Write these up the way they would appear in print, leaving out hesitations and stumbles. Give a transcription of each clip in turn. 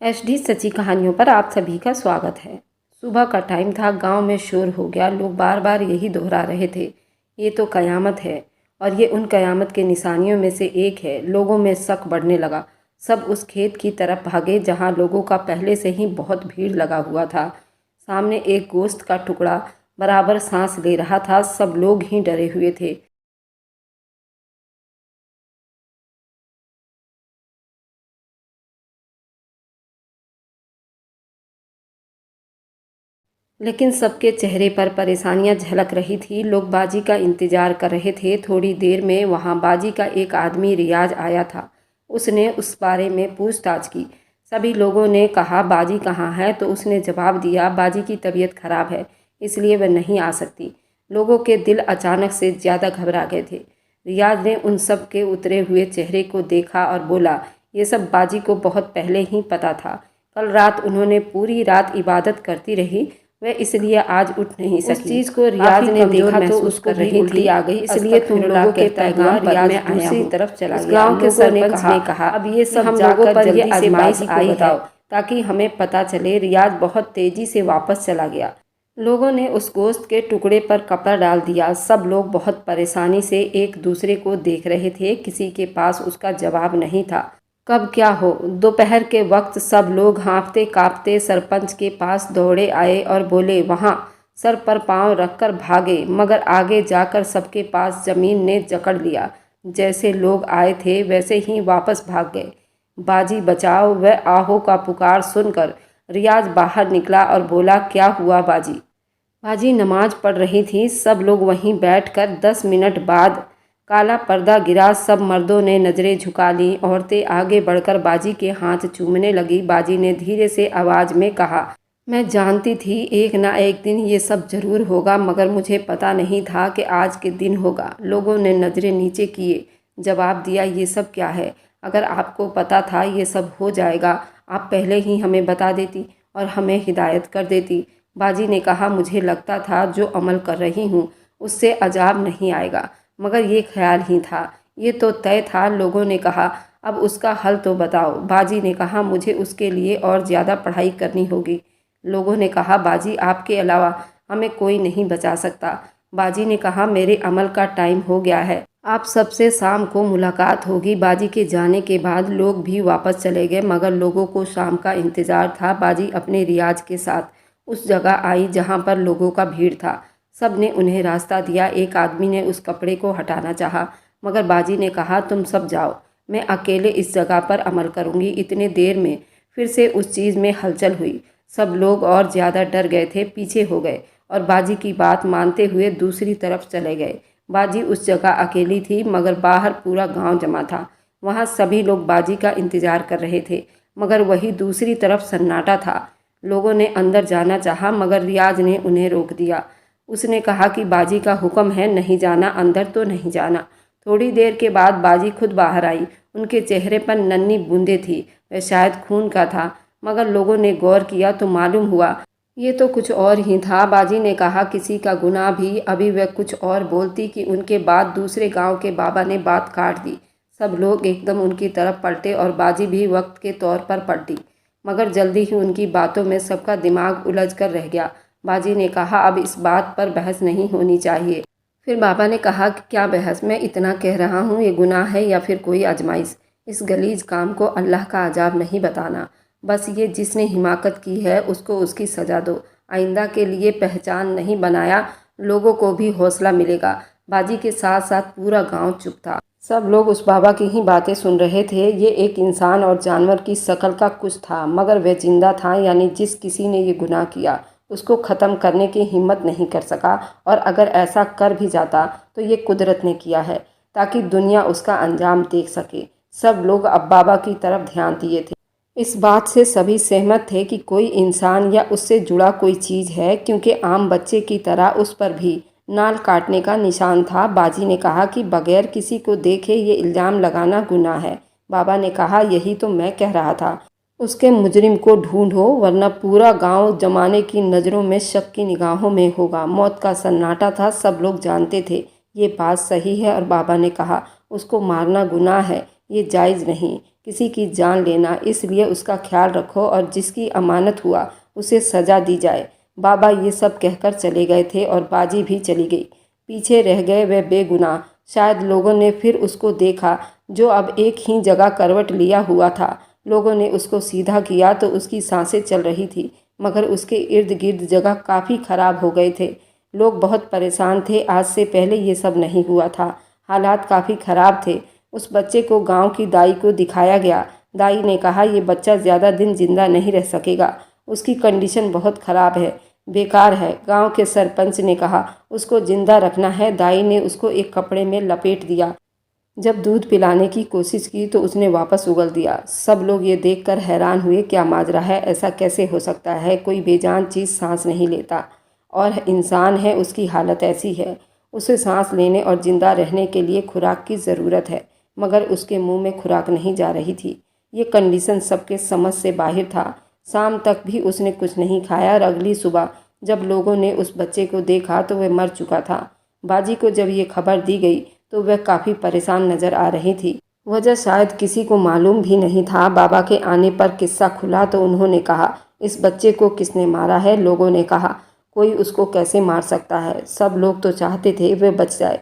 HD सच्ची कहानियों पर आप सभी का स्वागत है। सुबह का टाइम था, गांव में शोर हो गया। लोग बार बार यही दोहरा रहे थे, ये तो कयामत है। और ये उन कयामत के निशानियों में से एक है। लोगों में शक बढ़ने लगा। सब उस खेत की तरफ भागे जहां लोगों का पहले से ही बहुत भीड़ लगा हुआ था। सामने एक गोश्त का टुकड़ा बराबर सांस ले रहा था। सब लोग ही डरे हुए थे। लेकिन सबके चेहरे पर परेशानियां झलक रही थी। लोग बाजी का इंतजार कर रहे थे। थोड़ी देर में वहां बाजी का एक आदमी रियाज आया था। उसने उस बारे में पूछताछ की। सभी लोगों ने कहा, बाजी कहाँ है? तो उसने जवाब दिया, बाजी की तबीयत खराब है, इसलिए वह नहीं आ सकती। लोगों के दिल अचानक से ज़्यादा घबरा गए थे। रियाज ने उन सब के उतरे हुए चेहरे को देखा और बोला, ये सब बाजी को बहुत पहले ही पता था। कल रात उन्होंने पूरी रात इबादत करती रही, वह इसलिए आज उठ नहीं सकी। उस चीज को रियाज ने देखा तो उसको भी उल्टी आ गई। इसलिए तुम लोगों के पैगाम पर मैं दूसरी तरफ चला गया। गांव के सरपंच ने कहा, अब ये सब हम लोगों पर ये आजमाइश आई है ताकि हमें पता चले। रियाज बहुत तेजी से वापस चला गया। लोगों ने उस गोश्त के टुकड़े पर कपड़ा डाल दिया। सब लोग बहुत परेशानी से एक दूसरे को देख रहे थे। किसी के पास उसका जवाब नहीं था। कब क्या हो। दोपहर के वक्त सब लोग हाँफते काँपते सरपंच के पास दौड़े आए और बोले, वहाँ। सर पर पांव रखकर भागे, मगर आगे जाकर सबके पास जमीन ने जकड़ लिया। जैसे लोग आए थे वैसे ही वापस भाग गए। बाजी बचाओ व आहो का पुकार सुनकर रियाज बाहर निकला और बोला, क्या हुआ बाजी? बाजी नमाज पढ़ रही थी। सब लोग वहीं बैठकर 10 मिनट बाद काला पर्दा गिरा। सब मर्दों ने नज़रें झुका लीं। औरतें आगे बढ़कर बाजी के हाथ चूमने लगी। बाजी ने धीरे से आवाज़ में कहा, मैं जानती थी एक ना एक दिन ये सब जरूर होगा, मगर मुझे पता नहीं था कि आज के दिन होगा। लोगों ने नज़रें नीचे किए। जवाब दिया, ये सब क्या है? अगर आपको पता था ये सब हो जाएगा, आप पहले ही हमें बता देती और हमें हिदायत कर देती। बाजी ने कहा, मुझे लगता था जो अमल कर रही हूँ उससे अजाब नहीं आएगा, मगर ये ख्याल ही था, ये तो तय था। लोगों ने कहा, अब उसका हल तो बताओ। बाजी ने कहा, मुझे उसके लिए और ज़्यादा पढ़ाई करनी होगी। लोगों ने कहा, बाजी आपके अलावा हमें कोई नहीं बचा सकता। बाजी ने कहा, मेरे अमल का टाइम हो गया है, आप सबसे शाम को मुलाकात होगी। बाजी के जाने के बाद लोग भी वापस चले गए, मगर लोगों को शाम का इंतज़ार था। बाजी अपने रियाज के साथ उस जगह आई जहाँ पर लोगों का भीड़ था। सब ने उन्हें रास्ता दिया। एक आदमी ने उस कपड़े को हटाना चाहा, मगर बाजी ने कहा, तुम सब जाओ, मैं अकेले इस जगह पर अमल करूंगी। इतने देर में फिर से उस चीज़ में हलचल हुई। सब लोग और ज़्यादा डर गए थे, पीछे हो गए और बाजी की बात मानते हुए दूसरी तरफ चले गए। बाजी उस जगह अकेली थी, मगर बाहर पूरा गांव जमा था। वहाँ सभी लोग बाजी का इंतजार कर रहे थे, मगर वही दूसरी तरफ सन्नाटा था। लोगों ने अंदर जाना चाहा, मगर रियाज ने उन्हें रोक दिया। उसने कहा कि बाजी का हुक्म है, नहीं जाना, अंदर तो नहीं जाना। थोड़ी देर के बाद बाजी खुद बाहर आई। उनके चेहरे पर नन्ही बूंदें थी, वह शायद खून का था, मगर लोगों ने गौर किया तो मालूम हुआ ये तो कुछ और ही था। बाजी ने कहा, किसी का गुनाह भी। अभी वह कुछ और बोलती कि उनके बाद दूसरे गांव के बाबा ने बात काट दी। सब लोग एकदम उनकी तरफ पलटे और बाजी भी वक्त के तौर पर पलटी, मगर जल्दी ही उनकी बातों में सबका दिमाग उलझ कर रह गया। बाजी ने कहा, अब इस बात पर बहस नहीं होनी चाहिए। फिर बाबा ने कहा कि क्या बहस, मैं इतना कह रहा हूँ, ये गुनाह है या फिर कोई आजमाइश? इस गलीज काम को अल्लाह का अजाब नहीं बताना। बस ये जिसने हिमाकत की है उसको उसकी सज़ा दो। आइंदा के लिए पहचान नहीं बनाया, लोगों को भी हौसला मिलेगा। बाजी के साथ साथ पूरा गांव चुप था। सब लोग उस बाबा की ही बातें सुन रहे थे। ये एक इंसान और जानवर की शक्ल का कुछ था, मगर वह जिंदा था। यानी जिस किसी ने ये गुनाह किया उसको ख़त्म करने की हिम्मत नहीं कर सका, और अगर ऐसा कर भी जाता तो ये कुदरत ने किया है ताकि दुनिया उसका अंजाम देख सके। सब लोग अब बाबा की तरफ ध्यान दिए थे। इस बात से सभी सहमत थे कि कोई इंसान या उससे जुड़ा कोई चीज़ है, क्योंकि आम बच्चे की तरह उस पर भी नाल काटने का निशान था। बाजी ने कहा कि बगैर किसी को देखे ये इल्ज़ाम लगाना गुनाह है। बाबा ने कहा, यही तो मैं कह रहा था, उसके मुजरिम को ढूंढो, वरना पूरा गांव जमाने की नज़रों में शक की निगाहों में होगा। मौत का सन्नाटा था। सब लोग जानते थे ये बात सही है, और बाबा ने कहा, उसको मारना गुनाह है, ये जायज़ नहीं। किसी की जान लेना, इसलिए उसका ख्याल रखो और जिसकी अमानत हुआ उसे सज़ा दी जाए। बाबा ये सब कहकर चले गए थे और बाजी भी चली गई। पीछे रह गए वह बेगुनाह। शायद लोगों ने फिर उसको देखा जो अब एक ही जगह करवट लिया हुआ था। लोगों ने उसको सीधा किया तो उसकी सांसें चल रही थी, मगर उसके इर्द गिर्द जगह काफ़ी खराब हो गए थे। लोग बहुत परेशान थे, आज से पहले ये सब नहीं हुआ था। हालात काफ़ी ख़राब थे। उस बच्चे को गांव की दाई को दिखाया गया। दाई ने कहा ये बच्चा ज़्यादा दिन जिंदा नहीं रह सकेगा, उसकी कंडीशन बहुत ख़राब है, बेकार है। गांव के सरपंच ने कहा उसको जिंदा रखना है। दाई ने उसको एक कपड़े में लपेट दिया। जब दूध पिलाने की कोशिश की तो उसने वापस उगल दिया। सब लोग ये देखकर हैरान हुए, क्या माजरा है, ऐसा कैसे हो सकता है? कोई बेजान चीज़ सांस नहीं लेता और इंसान है उसकी हालत ऐसी है। उसे सांस लेने और जिंदा रहने के लिए खुराक की ज़रूरत है, मगर उसके मुंह में खुराक नहीं जा रही थी। ये कंडीशन सबके समझ से बाहर था। शाम तक भी उसने कुछ नहीं खाया और अगली सुबह जब लोगों ने उस बच्चे को देखा तो वह मर चुका था। बाजी को जब ये खबर दी गई तो वह काफ़ी परेशान नज़र आ रही थी। वजह शायद किसी को मालूम भी नहीं था। बाबा के आने पर किस्सा खुला तो उन्होंने कहा इस बच्चे को किसने मारा है? लोगों ने कहा कोई उसको कैसे मार सकता है? सब लोग तो चाहते थे वह बच जाए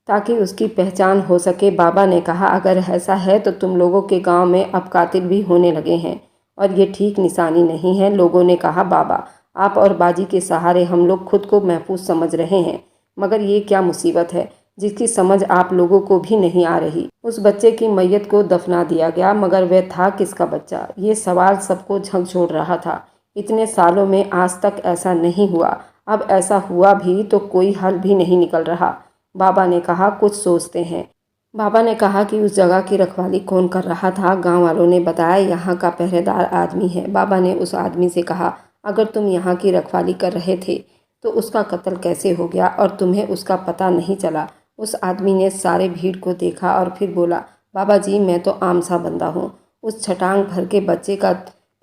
ताकि उसकी पहचान हो सके। बाबा ने कहा अगर ऐसा है तो तुम लोगों के गांव में अब कातिल भी होने लगे हैं और ये ठीक निशानी नहीं है। लोगों ने कहा बाबा आप और बाजी के सहारे हम लोग खुद को महफूज समझ रहे हैं, मगर ये क्या मुसीबत है जिसकी समझ आप लोगों को भी नहीं आ रही। उस बच्चे की मैयत को दफना दिया गया, मगर वह था किसका बच्चा? ये सवाल सबको झकझोर रहा था। इतने सालों में आज तक ऐसा नहीं हुआ। अब ऐसा हुआ भी तो कोई हल भी नहीं निकल रहा। बाबा ने कहा कुछ सोचते हैं। बाबा ने कहा कि उस जगह की रखवाली कौन कर रहा था? गांव वालों ने बताया यहाँ का पहरेदार आदमी है। बाबा ने उस आदमी से कहा अगर तुम यहाँ की रखवाली कर रहे थे तो उसका कत्ल कैसे हो गया और तुम्हें उसका पता नहीं चला? उस आदमी ने सारे भीड़ को देखा और फिर बोला बाबा जी मैं तो आम सा बंदा हूँ। उस छटांग भर के बच्चे का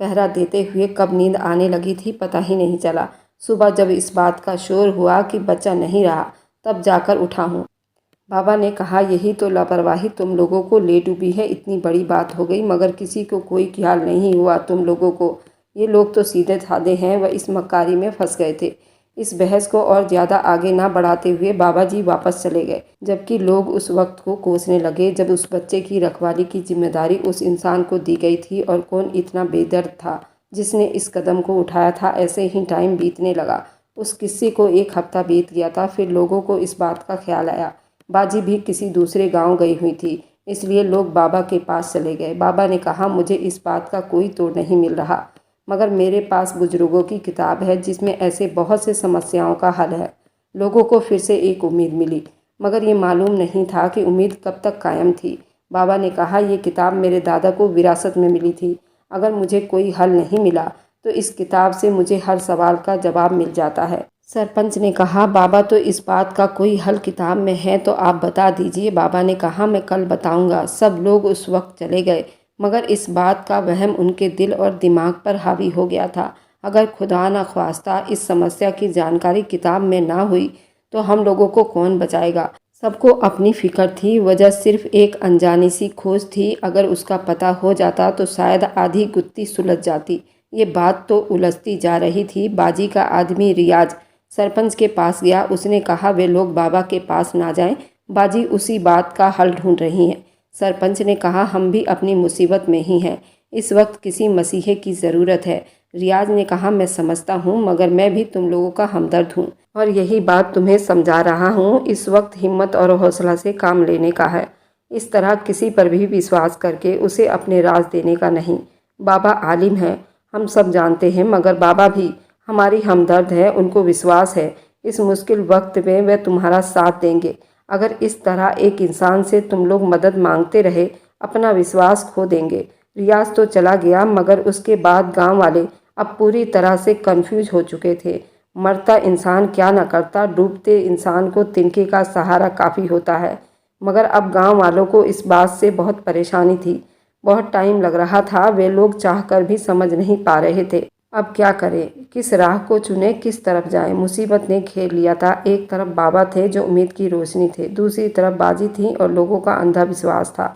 पहरा देते हुए कब नींद आने लगी थी पता ही नहीं चला। सुबह जब इस बात का शोर हुआ कि बच्चा नहीं रहा तब जाकर उठा हूँ। बाबा ने कहा यही तो लापरवाही तुम लोगों को ले डूबी है। इतनी बड़ी बात हो गई मगर किसी को कोई ख्याल नहीं हुआ तुम लोगों को। ये लोग तो सीधे साधे हैं, वह इस मक्कारी में फंस गए थे। इस बहस को और ज़्यादा आगे ना बढ़ाते हुए बाबा जी वापस चले गए, जबकि लोग उस वक्त को कोसने लगे जब उस बच्चे की रखवाली की जिम्मेदारी उस इंसान को दी गई थी। और कौन इतना बेदर्द था जिसने इस कदम को उठाया था? ऐसे ही टाइम बीतने लगा। उस किस्से को एक हफ्ता बीत गया था। फिर लोगों को इस बात का ख्याल आया बाजी भी किसी दूसरे गांव गई हुई थी, इसलिए लोग बाबा के पास चले गए। बाबा ने कहा मुझे इस बात का कोई तोड़ नहीं मिल रहा, मगर मेरे पास बुजुर्गों की किताब है जिसमें ऐसे बहुत से समस्याओं का हल है। लोगों को फिर से एक उम्मीद मिली, मगर ये मालूम नहीं था कि उम्मीद कब तक कायम थी। बाबा ने कहा ये किताब मेरे दादा को विरासत में मिली थी। अगर मुझे कोई हल नहीं मिला तो इस किताब से मुझे हर सवाल का जवाब मिल जाता है। सरपंच ने कहा बाबा तो इस बात का कोई हल किताब में है तो आप बता दीजिए। बाबा ने कहा मैं कल बताऊंगा। सब लोग उस वक्त चले गए, मगर इस बात का वहम उनके दिल और दिमाग पर हावी हो गया था। अगर खुदा न ख्वास्ता इस समस्या की जानकारी किताब में ना हुई तो हम लोगों को कौन बचाएगा? सबको अपनी फिक्र थी। वजह सिर्फ एक अनजानी सी खोज थी। अगर उसका पता हो जाता तो शायद आधी गुत्थी सुलझ जाती। ये बात तो उलझती जा रही थी। बाजी का आदमी रियाज सरपंच के पास गया। उसने कहा वे लोग बाबा के पास ना जाएं, बाजी उसी बात का हल ढूंढ रही हैं। सरपंच ने कहा हम भी अपनी मुसीबत में ही हैं, इस वक्त किसी मसीहे की ज़रूरत है। रियाज ने कहा मैं समझता हूँ, मगर मैं भी तुम लोगों का हमदर्द हूँ और यही बात तुम्हें समझा रहा हूँ। इस वक्त हिम्मत और हौसला से काम लेने का है। इस तरह किसी पर भी विश्वास करके उसे अपने राज देने का नहीं। बाबा आलिम है, हम सब जानते हैं, मगर बाबा भी हमारी हमदर्द है। उनको विश्वास है इस मुश्किल वक्त में वे तुम्हारा साथ देंगे। अगर इस तरह एक इंसान से तुम लोग मदद मांगते रहे अपना विश्वास खो देंगे। रियाज तो चला गया, मगर उसके बाद गांव वाले अब पूरी तरह से कंफ्यूज हो चुके थे। मरता इंसान क्या न करता, डूबते इंसान को तिनके का सहारा काफ़ी होता है। मगर अब गांव वालों को इस बात से बहुत परेशानी थी। बहुत टाइम लग रहा था, वे लोग चाहकर भी समझ नहीं पा रहे थे अब क्या करें, किस राह को चुने, किस तरफ जाएं। मुसीबत ने घेर लिया था। एक तरफ बाबा थे जो उम्मीद की रोशनी थे, दूसरी तरफ बाजी थी और लोगों का अंधा विश्वास था।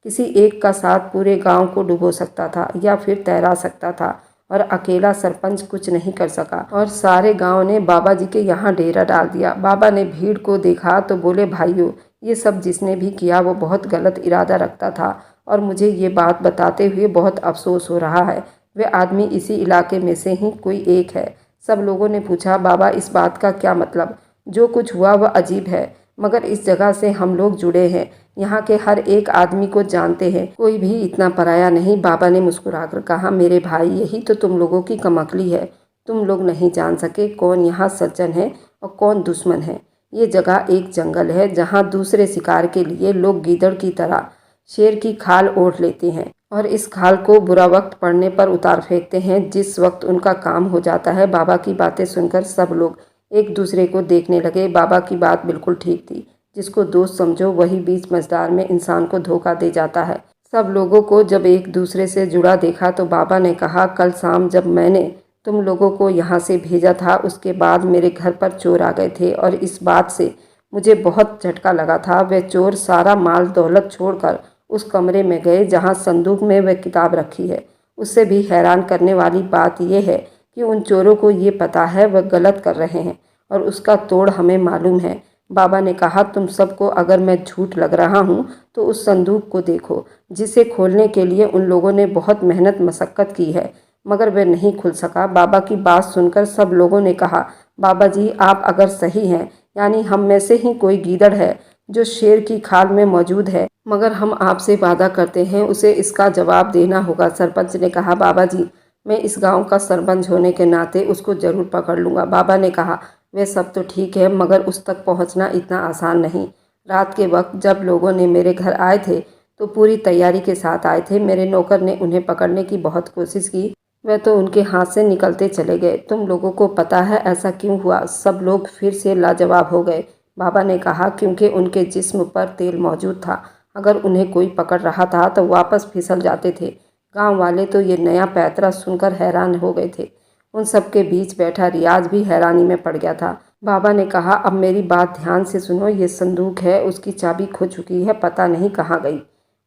किसी एक का साथ पूरे गांव को डुबो सकता था या फिर तैरा सकता था, और अकेला सरपंच कुछ नहीं कर सका और सारे गांव ने बाबा जी के यहाँ डेरा डाल दिया। बाबा ने भीड़ को देखा तो बोले, भाइयों, ये सब जिसने भी किया वो बहुत गलत इरादा रखता था और मुझे ये बात बताते हुए बहुत अफसोस हो रहा है। वे आदमी इसी इलाके में से ही कोई एक है। सब लोगों ने पूछा, बाबा इस बात का क्या मतलब? जो कुछ हुआ वह अजीब है, मगर इस जगह से हम लोग जुड़े हैं, यहाँ के हर एक आदमी को जानते हैं, कोई भी इतना पराया नहीं। बाबा ने मुस्कुराकर कहा, मेरे भाई, यही तो तुम लोगों की कमकली है। तुम लोग नहीं जान सके कौन यहाँ सज्जन है और कौन दुश्मन है। ये जगह एक जंगल है जहाँ दूसरे शिकार के लिए लोग गीदड़ की तरह शेर की खाल ओढ़ लेते हैं और इस खाल को बुरा वक्त पड़ने पर उतार फेंकते हैं जिस वक्त उनका काम हो जाता है। बाबा की बातें सुनकर सब लोग एक दूसरे को देखने लगे। बाबा की बात बिल्कुल ठीक थी, जिसको दोस्त समझो वही बीच मझधार में इंसान को धोखा दे जाता है। सब लोगों को जब एक दूसरे से जुड़ा देखा तो बाबा ने कहा, कल शाम जब मैंने तुम लोगों को यहाँ से भेजा था उसके बाद मेरे घर पर चोर आ गए थे और इस बात से मुझे बहुत झटका लगा था। वे चोर सारा माल दौलत छोड़कर उस कमरे में गए जहाँ संदूक में वह किताब रखी है। उससे भी हैरान करने वाली बात यह है कि उन चोरों को ये पता है वह गलत कर रहे हैं और उसका तोड़ हमें मालूम है। बाबा ने कहा, तुम सबको अगर मैं झूठ लग रहा हूँ तो उस संदूक को देखो, जिसे खोलने के लिए उन लोगों ने बहुत मेहनत मशक्क़त की है, मगर वह नहीं खुल सका। बाबा की बात सुनकर सब लोगों ने कहा, बाबा जी, आप अगर सही हैं, यानी हम में से ही कोई गीदड़ है जो शेर की खाल में मौजूद है, मगर हम आपसे वादा करते हैं उसे इसका जवाब देना होगा। सरपंच ने कहा, बाबा जी, मैं इस गांव का सरपंच होने के नाते उसको ज़रूर पकड़ लूँगा। बाबा ने कहा, वे सब तो ठीक है, मगर उस तक पहुंचना इतना आसान नहीं। रात के वक्त जब लोगों ने मेरे घर आए थे तो पूरी तैयारी के साथ आए थे। मेरे नौकर ने उन्हें पकड़ने की बहुत कोशिश की, वह तो उनके हाथ से निकलते चले गए। तुम लोगों को पता है ऐसा क्यों हुआ? सब लोग फिर से लाजवाब हो गए। बाबा ने कहा, क्योंकि उनके जिस्म पर तेल मौजूद था। अगर उन्हें कोई पकड़ रहा था तो वापस फिसल जाते थे। गांव वाले तो ये नया पैतरा सुनकर हैरान हो गए थे। उन सबके बीच बैठा रियाज भी हैरानी में पड़ गया था। बाबा ने कहा, अब मेरी बात ध्यान से सुनो। ये संदूक है, उसकी चाबी खो चुकी है, पता नहीं कहाँ गई,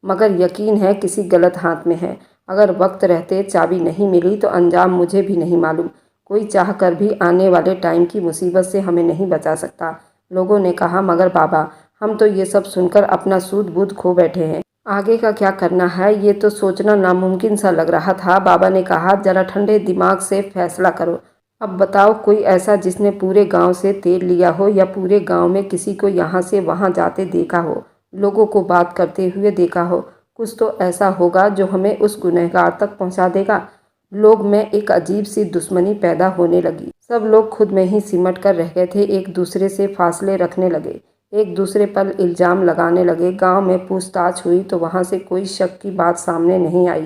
मगर यकीन है किसी गलत हाथ में है। अगर वक्त रहते चाबी नहीं मिली तो अंजाम मुझे भी नहीं मालूम। कोई चाह कर भी आने वाले टाइम की मुसीबत से हमें नहीं बचा सकता। लोगों ने कहा, मगर बाबा, हम तो ये सब सुनकर अपना सूध बूध खो बैठे हैं। आगे का क्या करना है ये तो सोचना नामुमकिन सा लग रहा था। बाबा ने कहा, जरा ठंडे दिमाग से फैसला करो। अब बताओ, कोई ऐसा जिसने पूरे गांव से तेल लिया हो या पूरे गांव में किसी को यहाँ से वहाँ जाते देखा हो, लोगों को बात करते हुए देखा हो। कुछ तो ऐसा होगा जो हमें उस गुनहगार तक पहुँचा देगा। लोग में एक अजीब सी दुश्मनी पैदा होने लगी। सब लोग खुद में ही सिमट कर रह गए थे, एक दूसरे से फासले रखने लगे, एक दूसरे पर इल्ज़ाम लगाने लगे। गांव में पूछताछ हुई तो वहां से कोई शक की बात सामने नहीं आई।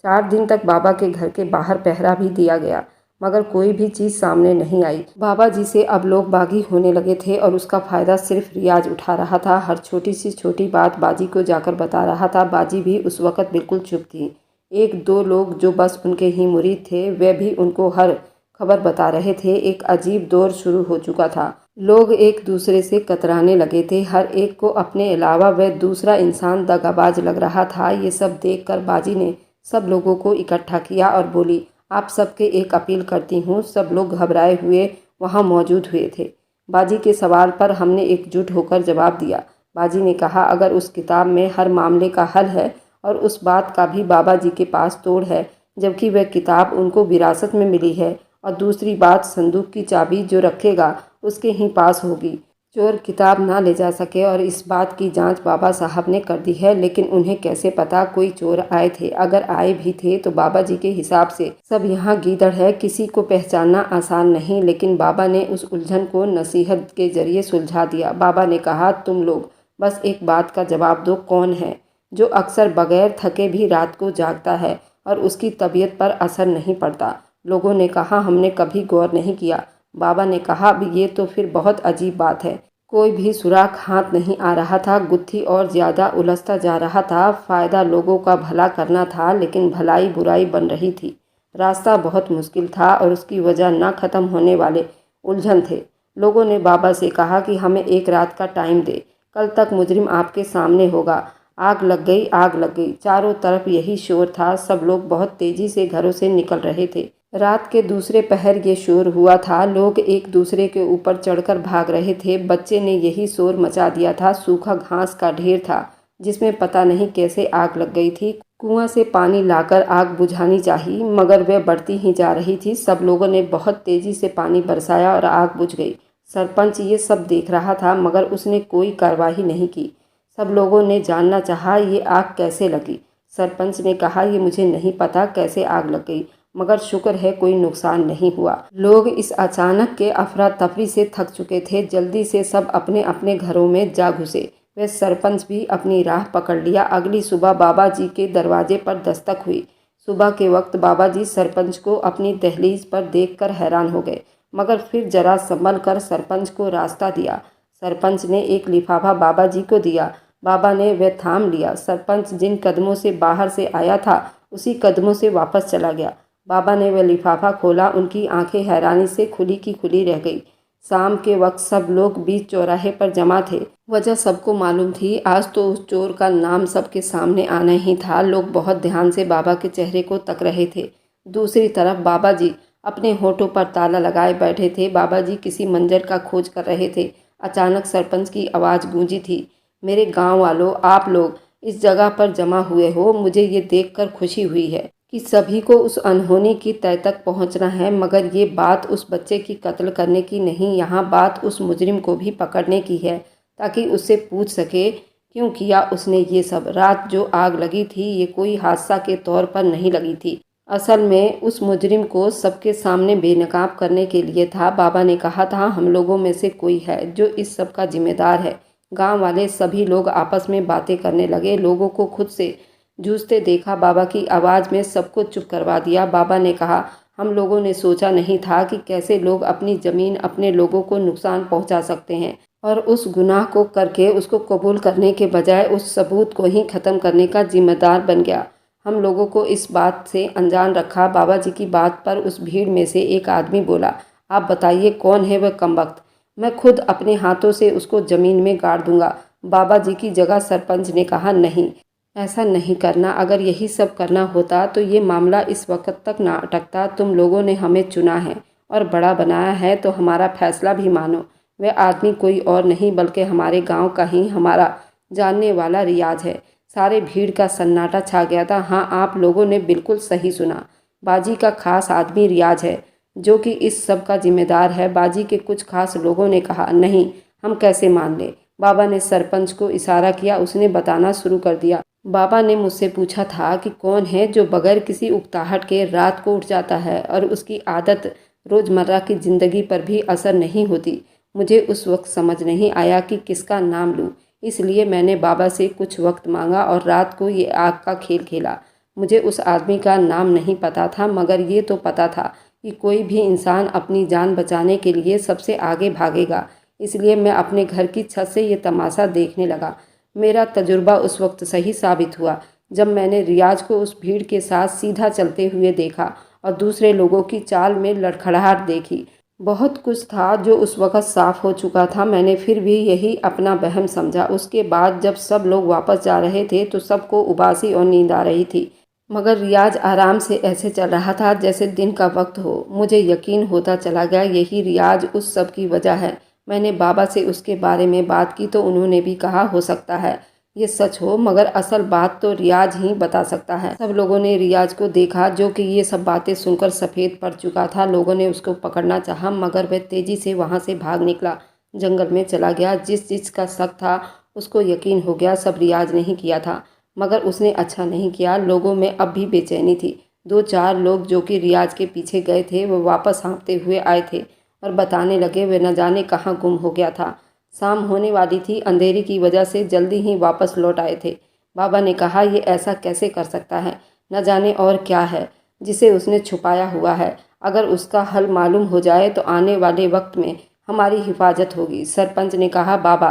4 दिन तक बाबा के घर के बाहर पहरा भी दिया गया, मगर कोई भी चीज़ सामने नहीं आई। बाबा जी से अब लोग बागी होने लगे थे और उसका फ़ायदा सिर्फ रियाज उठा रहा था। हर छोटी सी छोटी बात बाजी को जाकर बता रहा था। बाजी भी उस वक़्त बिल्कुल चुप थी। 1-2 लोग जो बस उनके ही मुरीद थे, वे भी उनको हर खबर बता रहे थे। एक अजीब दौर शुरू हो चुका था। लोग एक दूसरे से कतराने लगे थे। हर एक को अपने अलावा वह दूसरा इंसान दगाबाज लग रहा था। ये सब देखकर बाजी ने सब लोगों को इकट्ठा किया और बोली, आप सबके एक अपील करती हूँ। सब लोग घबराए हुए वहाँ मौजूद हुए थे। बाजी के सवाल पर हमने एकजुट होकर जवाब दिया। बाजी ने कहा, अगर उस किताब में हर मामले का हल है और उस बात का भी बाबा जी के पास तोड़ है, जबकि वह किताब उनको विरासत में मिली है, और दूसरी बात, संदूक की चाबी जो रखेगा उसके ही पास होगी। चोर किताब ना ले जा सके और इस बात की जांच बाबा साहब ने कर दी है, लेकिन उन्हें कैसे पता कोई चोर आए थे? अगर आए भी थे तो बाबा जी के हिसाब से सब यहाँ गीदड़ है, किसी को पहचानना आसान नहीं। लेकिन बाबा ने उस उलझन को नसीहत के जरिए सुलझा दिया। बाबा ने कहा, तुम लोग बस एक बात का जवाब दो, कौन है जो अक्सर बगैर थके भी रात को जागता है और उसकी तबीयत पर असर नहीं पड़ता? लोगों ने कहा, हमने कभी गौर नहीं किया। बाबा ने कहा, अब ये तो फिर बहुत अजीब बात है। कोई भी सुराख हाथ नहीं आ रहा था। गुत्थी और ज़्यादा उलझता जा रहा था। फ़ायदा लोगों का भला करना था, लेकिन भलाई बुराई बन रही थी। रास्ता बहुत मुश्किल था और उसकी वजह न ख़त्म होने वाले उलझन थे। लोगों ने बाबा से कहा कि हमें एक रात का टाइम दे, कल तक मुजरिम आपके सामने होगा। आग लग गई, आग लग गई। चारों तरफ यही शोर था। सब लोग बहुत तेजी से घरों से निकल रहे थे। रात के दूसरे पहर ये शोर हुआ था। लोग एक दूसरे के ऊपर चढ़कर भाग रहे थे। बच्चे ने यही शोर मचा दिया था। सूखा घास का ढेर था जिसमें पता नहीं कैसे आग लग गई थी। कुआं से पानी लाकर आग बुझानी चाहिए, मगर वह बढ़ती ही जा रही थी। सब लोगों ने बहुत तेजी से पानी बरसाया और आग बुझ गई। सरपंच ये सब देख रहा था, मगर उसने कोई कार्रवाई नहीं की। सब लोगों ने जानना चाहा, ये आग कैसे लगी। सरपंच ने कहा, ये मुझे नहीं पता कैसे आग लग गई, मगर शुक्र है कोई नुकसान नहीं हुआ। लोग इस अचानक के अफरा तफरी से थक चुके थे। जल्दी से सब अपने अपने घरों में जा घुसे। वह सरपंच भी अपनी राह पकड़ लिया। अगली सुबह बाबा जी के दरवाजे पर दस्तक हुई। सुबह के वक्त बाबा जी सरपंच को अपनी दहलीज पर देखकर हैरान हो गए, मगर फिर जरा संभल कर सरपंच को रास्ता दिया। सरपंच ने एक लिफाफा बाबा जी को दिया। बाबा ने वह थाम लिया। सरपंच जिन कदमों से बाहर से आया था उसी कदमों से वापस चला गया। बाबा ने वह लिफाफा खोला। उनकी आंखें हैरानी से खुली की खुली रह गई। शाम के वक्त सब लोग बीच चौराहे पर जमा थे। वजह सबको मालूम थी। आज तो उस चोर का नाम सबके सामने आना ही था। लोग बहुत ध्यान से बाबा के चेहरे को तक रहे थे। दूसरी तरफ बाबा जी अपने होठों पर ताला लगाए बैठे थे। बाबा जी किसी मंजर का खोज कर रहे थे। अचानक सरपंच की आवाज़ गूंजी थी, मेरे गांव वालों, आप लोग इस जगह पर जमा हुए हो। मुझे ये देखकर खुशी हुई है कि सभी को उस अनहोनी की तह तक पहुंचना है, मगर ये बात उस बच्चे की कत्ल करने की नहीं, यहाँ बात उस मुजरिम को भी पकड़ने की है, ताकि उससे पूछ सके क्यों किया उसने ये सब। रात जो आग लगी थी ये कोई हादसा के तौर पर नहीं लगी थी। असल में उस मुजरिम को सबके सामने बेनकाब करने के लिए था। बाबा ने कहा था, हम लोगों में से कोई है जो इस सब का जिम्मेदार है। गांव वाले सभी लोग आपस में बातें करने लगे। लोगों को खुद से जूझते देखा। बाबा की आवाज़ में सबको चुप करवा दिया। बाबा ने कहा, हम लोगों ने सोचा नहीं था कि कैसे लोग अपनी ज़मीन, अपने लोगों को नुकसान पहुंचा सकते हैं, और उस गुनाह को करके उसको कबूल करने के बजाय उस सबूत को ही ख़त्म करने का जिम्मेदार बन गया। हम लोगों को इस बात से अनजान रखा। बाबा जी की बात पर उस भीड़ में से एक आदमी बोला, आप बताइए कौन है वह कमबख्त, मैं खुद अपने हाथों से उसको ज़मीन में गाड़ दूंगा। बाबा जी की जगह सरपंच ने कहा, नहीं, ऐसा नहीं करना। अगर यही सब करना होता तो ये मामला इस वक्त तक ना अटकता। तुम लोगों ने हमें चुना है और बड़ा बनाया है, तो हमारा फैसला भी मानो। वह आदमी कोई और नहीं बल्कि हमारे गांव का ही हमारा जानने वाला रियाज है। सारे भीड़ का सन्नाटा छा गया था। हाँ, आप लोगों ने बिल्कुल सही सुना। बाजी का खास आदमी रियाज है, जो कि इस सब का जिम्मेदार है। बाजी के कुछ खास लोगों ने कहा, नहीं, हम कैसे मान ले। बाबा ने सरपंच को इशारा किया। उसने बताना शुरू कर दिया। बाबा ने मुझसे पूछा था कि कौन है जो बगैर किसी उकताहट के रात को उठ जाता है और उसकी आदत रोज़मर्रा की ज़िंदगी पर भी असर नहीं होती। मुझे उस वक्त समझ नहीं आया कि किसका नाम लूँ, इसलिए मैंने बाबा से कुछ वक्त मांगा और रात को ये आग का खेल खेला। मुझे उस आदमी का नाम नहीं पता था, मगर ये तो पता था कि कोई भी इंसान अपनी जान बचाने के लिए सबसे आगे भागेगा। इसलिए मैं अपने घर की छत से ये तमाशा देखने लगा। मेरा तजुर्बा उस वक्त सही साबित हुआ जब मैंने रियाज को उस भीड़ के साथ सीधा चलते हुए देखा और दूसरे लोगों की चाल में लड़खड़ाहट देखी। बहुत कुछ था जो उस वक्त साफ हो चुका था। मैंने फिर भी यही अपना वहम समझा। उसके बाद जब सब लोग वापस जा रहे थे तो सबको उबासी और नींद आ रही थी, मगर रियाज आराम से ऐसे चल रहा था जैसे दिन का वक्त हो। मुझे यकीन होता चला गया यही रियाज उस सब की वजह है। मैंने बाबा से उसके बारे में बात की तो उन्होंने भी कहा, हो सकता है ये सच हो, मगर असल बात तो रियाज ही बता सकता है। सब लोगों ने रियाज को देखा, जो कि ये सब बातें सुनकर सफ़ेद पड़ चुका था। लोगों ने उसको पकड़ना चाहा, मगर वह तेज़ी से वहाँ से भाग निकला, जंगल में चला गया। जिस चीज़ का शक था उसको यकीन हो गया, सब रियाज नहीं किया था, मगर उसने अच्छा नहीं किया। लोगों में अब भी बेचैनी थी। 2-4 लोग जो कि रियाज के पीछे गए थे वो वापस हाँफते हुए आए थे और बताने लगे वे न जाने कहाँ गुम हो गया था। शाम होने वाली थी, अंधेरे की वजह से जल्दी ही वापस लौट आए थे। बाबा ने कहा, ये ऐसा कैसे कर सकता है, न जाने और क्या है जिसे उसने छुपाया हुआ है। अगर उसका हल मालूम हो जाए तो आने वाले वक्त में हमारी हिफाजत होगी। सरपंच ने कहा, बाबा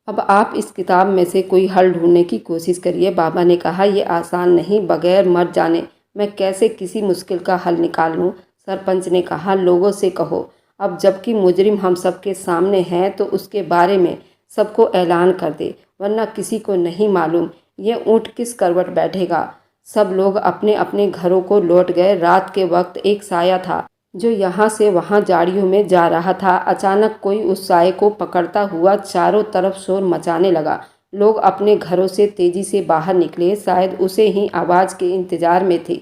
अब आप इस किताब में से कोई हल ढूंढने की कोशिश करिए। बाबा ने कहा, यह आसान नहीं, बगैर मर जाने मैं कैसे किसी मुश्किल का हल निकाल लूँ। सरपंच ने कहा, लोगों से कहो, अब जबकि मुजरिम हम सबके सामने है तो उसके बारे में सबको ऐलान कर दे, वरना किसी को नहीं मालूम। ये ऊँट किस करवट बैठेगा। सब लोग अपने अपने घरों को लौट गए। रात के वक्त एक साया था जो यहाँ से वहाँ झाड़ियों में जा रहा था। अचानक कोई उस साये को पकड़ता हुआ चारों तरफ शोर मचाने लगा। लोग अपने घरों से तेजी से बाहर निकले, शायद उसे ही आवाज़ के इंतजार में थे।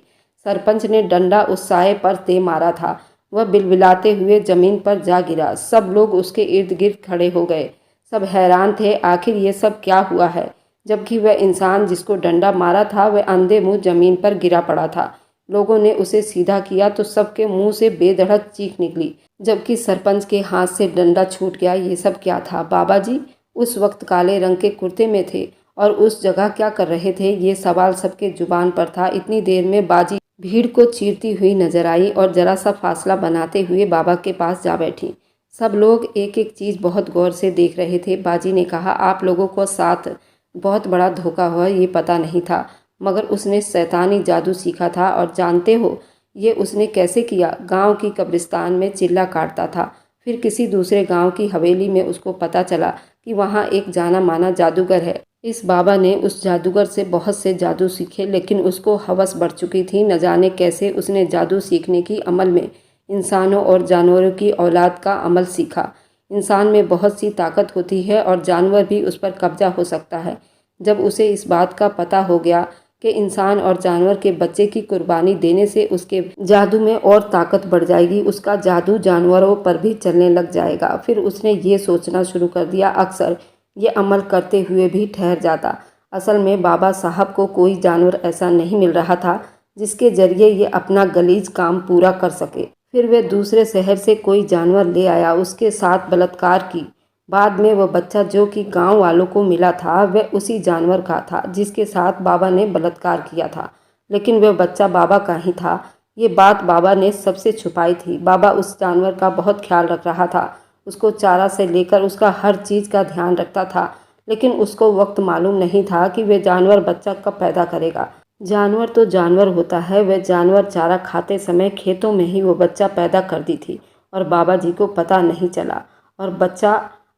सरपंच ने डंडा उस साये पर दे मारा था। वह बिलबिलाते हुए जमीन पर जा गिरा। सब लोग उसके इर्द गिर्द खड़े हो गए। सब हैरान थे, आखिर ये सब क्या हुआ है, जबकि वह इंसान जिसको डंडा मारा था वह अंधे मुंह जमीन पर गिरा पड़ा था। लोगों ने उसे सीधा किया तो सबके मुंह से बेधड़क चीख निकली, जबकि सरपंच के हाथ से डंडा छूट गया। ये सब क्या था? बाबा जी उस वक्त काले रंग के कुर्ते में थे और उस जगह क्या कर रहे थे? ये सवाल सबके जुबान पर था। इतनी देर में बाजी भीड़ को चीरती हुई नजर आई और जरा सा फासला बनाते हुए बाबा के पास जा बैठी। सब लोग एक एक चीज़ बहुत गौर से देख रहे थे। बाजी ने कहा, आप लोगों को साथ बहुत बड़ा धोखा हुआ, ये पता नहीं था, मगर उसने शैतानी जादू सीखा था। और जानते हो ये उसने कैसे किया? गांव की कब्रिस्तान में चिल्ला काटता था। फिर किसी दूसरे गांव की हवेली में उसको पता चला कि वहाँ एक जाना माना जादूगर है। इस बाबा ने उस जादूगर से बहुत से जादू सीखे, लेकिन उसको हवस बढ़ चुकी थी। न जाने कैसे उसने जादू सीखने की अमल में इंसानों और जानवरों की औलाद का अमल सीखा। इंसान में बहुत सी ताकत होती है और जानवर भी उस पर कब्जा हो सकता है। जब उसे इस बात का पता हो गया कि इंसान और जानवर के बच्चे की कुर्बानी देने से उसके जादू में और ताकत बढ़ जाएगी, उसका जादू जानवरों पर भी चलने लग जाएगा। फिर उसने ये सोचना शुरू कर दिया, अक्सर ये अमल करते हुए भी ठहर जाता। असल में बाबा साहब को कोई जानवर ऐसा नहीं मिल रहा था जिसके जरिए ये अपना गलीज काम पूरा कर सके। फिर वे दूसरे शहर से कोई जानवर ले आया, उसके साथ बलात्कार की। बाद में वह बच्चा जो कि गांव वालों को मिला था वह उसी जानवर का था जिसके साथ बाबा ने बलात्कार किया था। लेकिन वह बच्चा बाबा का ही था। ये बात बाबा ने सबसे छुपाई थी। बाबा उस जानवर का बहुत ख्याल रख रहा था, उसको चारा से लेकर उसका हर चीज़ का ध्यान रखता था। लेकिन उसको वक्त मालूम नहीं था कि वह जानवर बच्चा कब पैदा करेगा। जानवर तो जानवर होता है। वह जानवर चारा खाते समय खेतों में ही वो बच्चा पैदा कर दी थी और बाबा जी को पता नहीं चला। और बच्चा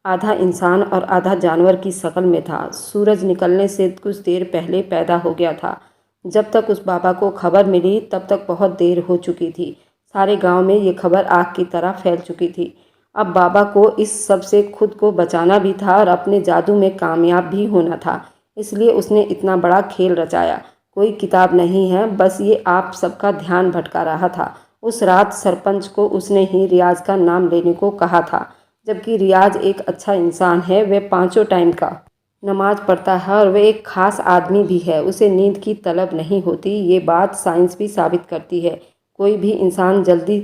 आधा इंसान और आधा जानवर की शक्ल में था। सूरज निकलने से कुछ देर पहले पैदा हो गया था। जब तक उस बाबा को खबर मिली तब तक बहुत देर हो चुकी थी। सारे गांव में ये खबर आग की तरह फैल चुकी थी। अब बाबा को इस सब से खुद को बचाना भी था और अपने जादू में कामयाब भी होना था। इसलिए उसने इतना बड़ा खेल रचाया। कोई किताब नहीं है, बस ये आप सबका ध्यान भटका रहा था। उस रात सरपंच को उसने ही रियाज का नाम लेने को कहा था, जबकि रियाज एक अच्छा इंसान है। वह 5 टाइम का नमाज पढ़ता है और वह एक ख़ास आदमी भी है। उसे नींद की तलब नहीं होती। ये बात साइंस भी साबित करती है। कोई भी इंसान जल्दी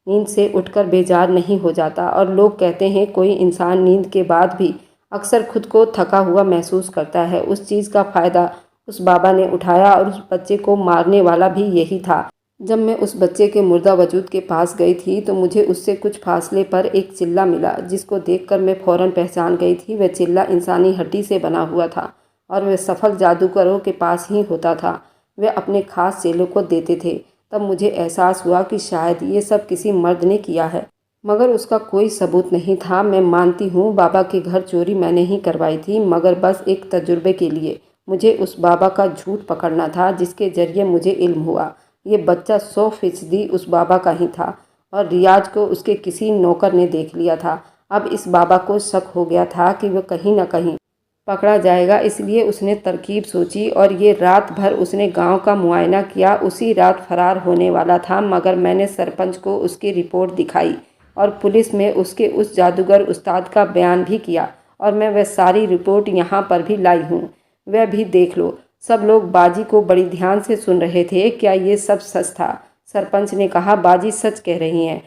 नींद से उठकर बेजार नहीं हो जाता। और लोग कहते हैं कोई इंसान नींद के बाद भी अक्सर खुद को थका हुआ महसूस करता है। उस चीज़ का फ़ायदा उस बाबा ने उठाया और उस बच्चे को मारने वाला भी यही था। जब मैं उस बच्चे के मुर्दा वजूद के पास गई थी तो मुझे उससे कुछ फासले पर एक चिल्ला मिला, जिसको देखकर मैं फ़ौरन पहचान गई थी। वह चिल्ला इंसानी हड्डी से बना हुआ था और वह सफल जादूगरों के पास ही होता था। वे अपने खास चेलों को देते थे। तब मुझे एहसास हुआ कि शायद ये सब किसी मर्द ने किया है, मगर उसका कोई सबूत नहीं था। मैं मानती हूँ बाबा के घर चोरी मैंने ही करवाई थी, मगर बस एक तजुर्बे के लिए। मुझे उस बाबा का झूठ पकड़ना था जिसके जरिए मुझे इल्म हुआ ये बच्चा 100% उस बाबा का ही था और रियाज को उसके किसी नौकर ने देख लिया था। अब इस बाबा को शक हो गया था कि वह कहीं न कहीं पकड़ा जाएगा, इसलिए उसने तरकीब सोची और ये रात भर उसने गांव का मुआयना किया। उसी रात फरार होने वाला था, मगर मैंने सरपंच को उसकी रिपोर्ट दिखाई और पुलिस में उसके उस जादूगर उस्ताद का बयान भी किया और मैं वह सारी रिपोर्ट यहाँ पर भी लाई हूँ, वह भी देख लो। सब लोग बाजी को बड़ी ध्यान से सुन रहे थे। क्या ये सब सच था? सरपंच ने कहा, बाजी सच कह रही हैं।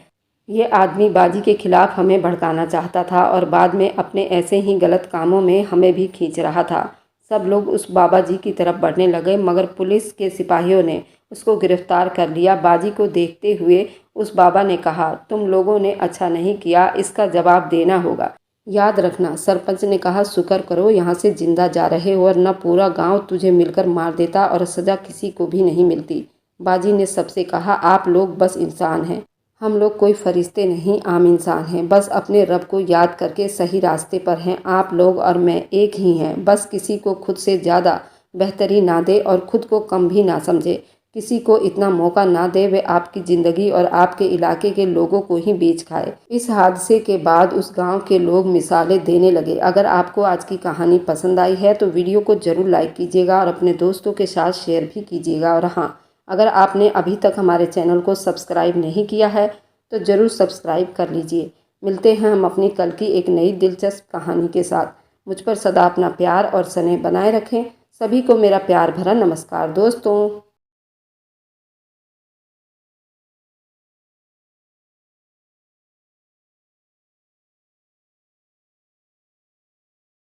ये आदमी बाजी के खिलाफ हमें भड़काना चाहता था और बाद में अपने ऐसे ही गलत कामों में हमें भी खींच रहा था। सब लोग उस बाबा जी की तरफ बढ़ने लगे, मगर पुलिस के सिपाहियों ने उसको गिरफ्तार कर लिया। बाजी को देखते हुए उस बाबा ने कहा, तुम लोगों ने अच्छा नहीं किया, इसका जवाब देना होगा। याद रखना, सरपंच ने कहा, शुक्र करो यहाँ से जिंदा जा रहे हो, वरना पूरा गांव तुझे मिलकर मार देता और सज़ा किसी को भी नहीं मिलती। बाजी ने सबसे कहा, आप लोग बस इंसान हैं, हम लोग कोई फरिश्ते नहीं, आम इंसान हैं, बस अपने रब को याद करके सही रास्ते पर हैं। आप लोग और मैं एक ही हैं, बस किसी को खुद से ज़्यादा बेहतरी ना दे और ख़ुद को कम भी ना समझे। किसी को इतना मौका ना दे वे आपकी ज़िंदगी और आपके इलाके के लोगों को ही बेच खाए। इस हादसे के बाद उस गांव के लोग मिसालें देने लगे। अगर आपको आज की कहानी पसंद आई है तो वीडियो को ज़रूर लाइक कीजिएगा और अपने दोस्तों के साथ शेयर भी कीजिएगा। और हाँ, अगर आपने अभी तक हमारे चैनल को सब्सक्राइब नहीं किया है तो ज़रूर सब्सक्राइब कर लीजिए। मिलते हैं हम अपनी कल की एक नई दिलचस्प कहानी के साथ। मुझ पर सदा अपना प्यार और स्नेह बनाए रखें। सभी को मेरा प्यार भरा नमस्कार दोस्तों।